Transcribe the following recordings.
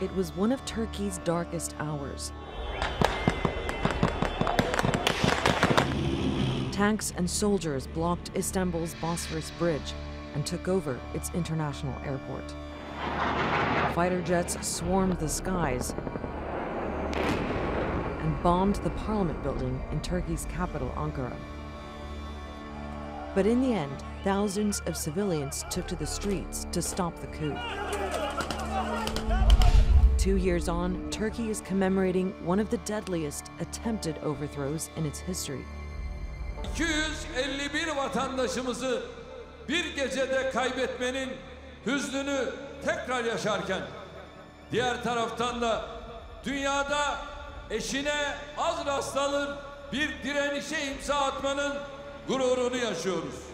It was one of Turkey's darkest hours. Tanks and soldiers blocked Istanbul's Bosphorus Bridge and took over its international airport. Fighter jets swarmed the skies and bombed the parliament building in Turkey's capital, Ankara. But in the end, thousands of civilians took to the streets to stop the coup. 2 years on, Turkey is commemorating one of the deadliest attempted overthrows in its history. 251 vatandaşımızı bir gecede kaybetmenin hüznünü tekrar yaşarken, diğer taraftan da dünyada eşine az rastlanır bir direnişe imza atmanın gururunu yaşıyoruz.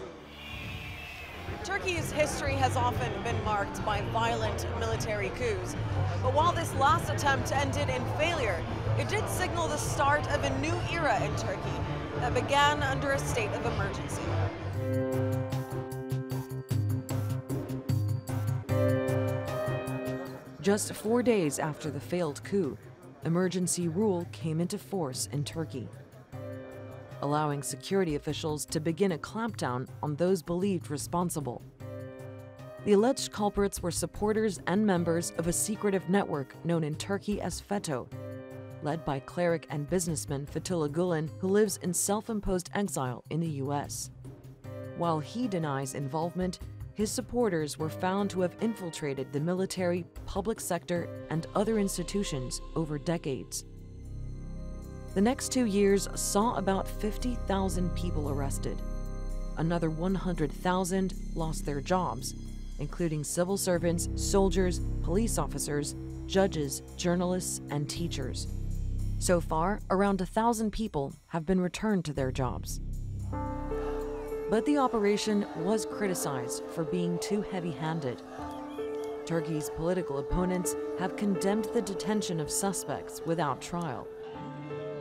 Turkey's history has often been marked by violent military coups. But while this last attempt ended in failure, it did signal the start of a new era in Turkey that began under a state of emergency. Just 4 days after the failed coup, emergency rule came into force in Turkey, allowing security officials to begin a clampdown on those believed responsible. The alleged culprits were supporters and members of a secretive network known in Turkey as FETÖ, led by cleric and businessman Fethullah Gulen, who lives in self-imposed exile in the US. While he denies involvement, his supporters were found to have infiltrated the military, public sector, and other institutions over decades. The next 2 years saw about 50,000 people arrested. Another 100,000 lost their jobs, including civil servants, soldiers, police officers, judges, journalists, and teachers. So far, around 1,000 people have been returned to their jobs. But the operation was criticized for being too heavy-handed. Turkey's political opponents have condemned the detention of suspects without trial.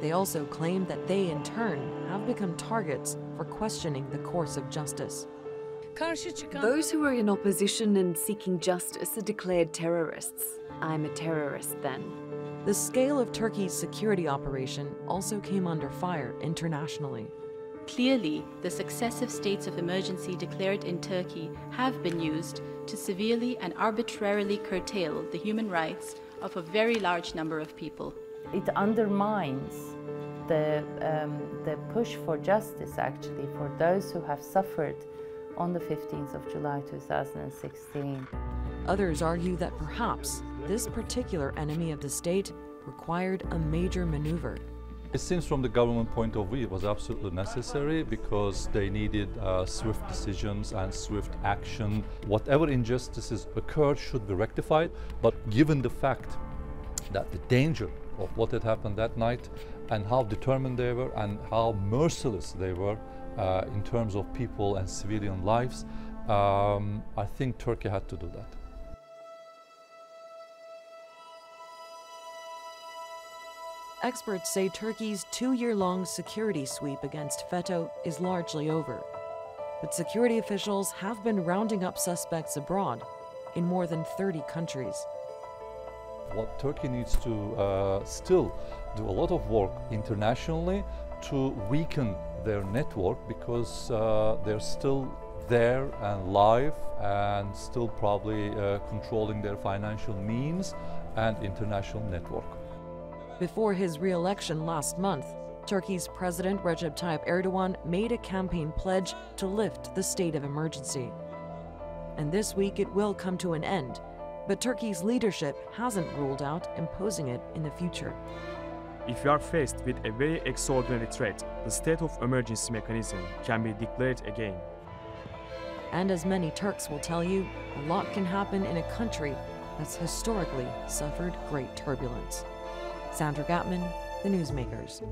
They also claim that they, in turn, have become targets for questioning the course of justice. Those who are in opposition and seeking justice are declared terrorists. I'm a terrorist then. The scale of Turkey's security operation also came under fire internationally. Clearly, the successive states of emergency declared in Turkey have been used to severely and arbitrarily curtail the human rights of a very large number of people. It undermines the push for justice, actually, for those who have suffered on the 15th of July 2016. Others argue that perhaps this particular enemy of the state required a major maneuver. It seems from the government point of view it was absolutely necessary because they needed swift decisions and swift action. Whatever injustices occurred should be rectified, but given the fact that the danger of what had happened that night and how determined they were and how merciless they were in terms of people and civilian lives, I think Turkey had to do that. Experts say Turkey's 2-year-long security sweep against FETÖ is largely over. But security officials have been rounding up suspects abroad in more than 30 countries. What Turkey needs to still do a lot of work internationally to weaken their network because they're still there and live and still probably controlling their financial means and international network. Before his re-election last month, Turkey's President Recep Tayyip Erdogan made a campaign pledge to lift the state of emergency. And this week it will come to an end, but Turkey's leadership hasn't ruled out imposing it in the future. If you are faced with a very extraordinary threat, the state of emergency mechanism can be declared again. And as many Turks will tell you, a lot can happen in a country that's historically suffered great turbulence. Sandra Gathmann, The Newsmakers.